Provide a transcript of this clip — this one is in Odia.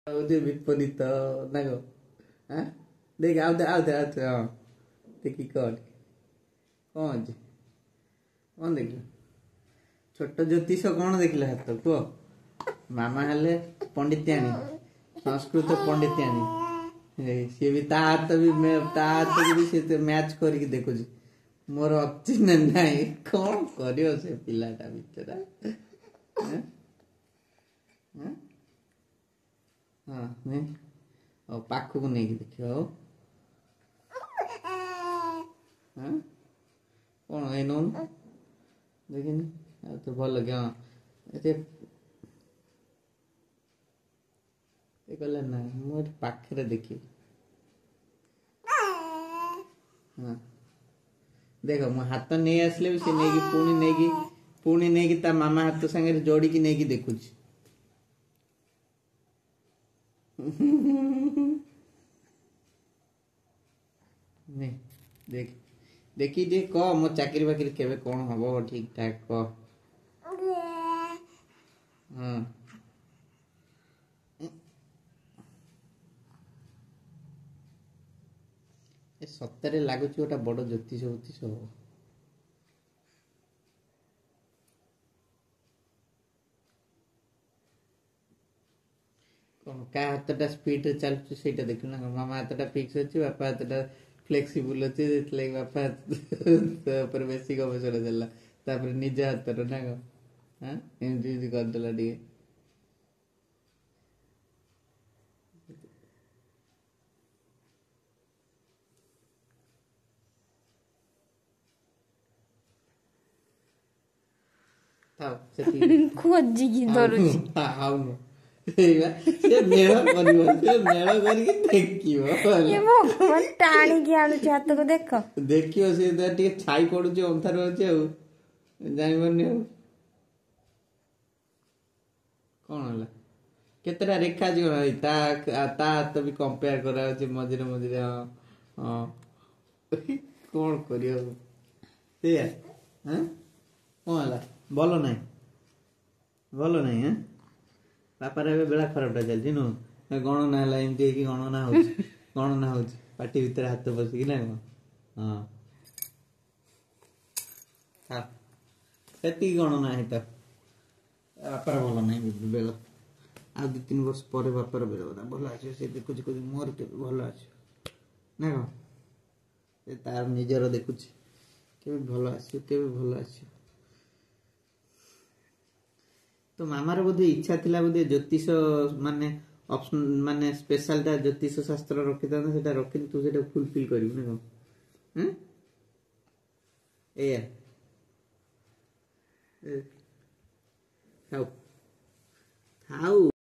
ହଉଛି ବିପରୀତ ନା କଣ? ଆଁ ଦେଖ ଆଉ ହଁ ଦେଖି କଣ ଅଛି କଣ ଦେଖିଲ? ଛୋଟ ଜ୍ୟୋତିଷ କଣ ଦେଖିଲ ହାତ କୁହ? ମାମା ହେଲେ ପଣ୍ଡିତିଆଣୀ, ସଂସ୍କୃତ ପଣ୍ଡିତିଆଣୀ। ସିଏ ବି ତା ହାତ ବି ସେ ମ୍ୟାଚ୍ କରିକି ଦେଖୁଛି ମୋର ଅଛି ନା ନାଇଁ। କଣ କରିବ ସେ ପିଲାଟା ଭିତରେ? ହଁ ନାଇଁ ଆଉ ପାଖକୁ ନେଇକି ଦେଖିବ। ଆଉ କଣ ଏଇ ନଉନ ଦେଖିନି ଆଉ ତ ଭଲ କି ହଁ ଏତେ କହିଲା ନା ମୁଁ ଏଠି ପାଖରେ ଦେଖିବି। ହଁ ଦେଖ ମୁଁ ହାତ ନେଇ ଆସିଲେ ବି ସେ ନେଇକି ପୁଣି ନେଇକି ତା ମାମା ହାତ ସାଙ୍ଗରେ ଯୋଡ଼ିକି ନେଇକି ଦେଖୁଛି। ଦେଖ ଦେଖି ଟିକେ କହ ମୋ ଚାକିରି ବାକିରି କେବେ କଣ ହବ ଠିକ ଠାକ କହ। ହଁ ଏ ସତରେ ଲାଗୁଛି ଗୋଟେ ବଡ ଜ୍ୟୋତିଷ ହବ। କଣ କାହା ହାତଟା ସ୍ପିଡରେ ଚାଲୁଛି ସେଇଟା ଦେଖିବୁ ନା? ମାମା ହାତଟା ଫିକ୍ସ ଅଛି, ବାପା ହାତଟା ଫ୍ଲେକ୍ସିବୁଲ ଅଛି, ସେଥିଲାଗି ବାପା ଉପରେ ବେଶୀ ଗବେଷଣା ଦେଲା, ତାପରେ ନିଜ ହାତର ନା କଣ? ହଁ ଏମିତି କରିଦେଲା ଟିକେ। ଖୋଜିକି ଧରୁଛି। ସେ ମେଳ କରିକି ଦେଖିବ, ଟାଣିକି ଆଣୁଛି ହାତକୁ ଦେଖ। ଦେଖିବ ସେ ଟିକେ ଛାଇ ପଡୁଛି, ଅନ୍ଧାର ଅଛି ଆଉ ଜାଣିପାରୁନି ଆଉ କଣ ହେଲା। କେତେଟା ରେଖା ଅଛି ତା ହାତ ବି କମ୍ପେୟାର କରାଯାଉଛି ମଝିରେ ମଝିରେ। ହଁ କଣ କରିବ ସେଇଆ? କଣ ହେଲା? ଭଲ ନାହିଁ। ବାପାର ଏବେ ବେଳା ଖରାପଟା ଚାଲିଛି ନୁ ଗଣନା ହେଲା, ଏମିତି ହେଇକି ଗଣନା ହଉଛି ପାଟି ଭିତରେ ହାତ ପଶିକି ନା କଣ? ହଁ ସେତିକି ଗଣନା ହେଇତ ବାପାର ଭଲ ନାହିଁ ବେଳ। ଆଉ 2-3 ବର୍ଷ ପରେ ବାପାର ବେଳ ଭଲ ଆସିବ। ସେ ଦେଖୁଛି ମୋର କେବେ ଭଲ ଆସିବ ନା କଣ? ସେ ତାର ନିଜର ଦେଖୁଛି କେବେ ଭଲ ଆସିବ। ତ ମାମାର ବୋଧେ ଇଚ୍ଛା ଥିଲା ବୋଧେ ଜ୍ୟୋତିଷ ମାନେ ସ୍ପେଶାଲଟା ଜ୍ୟୋତିଷ ଶାସ୍ତ୍ର ରଖିଥାନ୍ତା, ସେଟା ରଖିନି। ତୁ ସେଟା ଫୁଲଫିଲ୍ କରିବୁ ନା କଣ? ଏଇଆ ଥାଉ।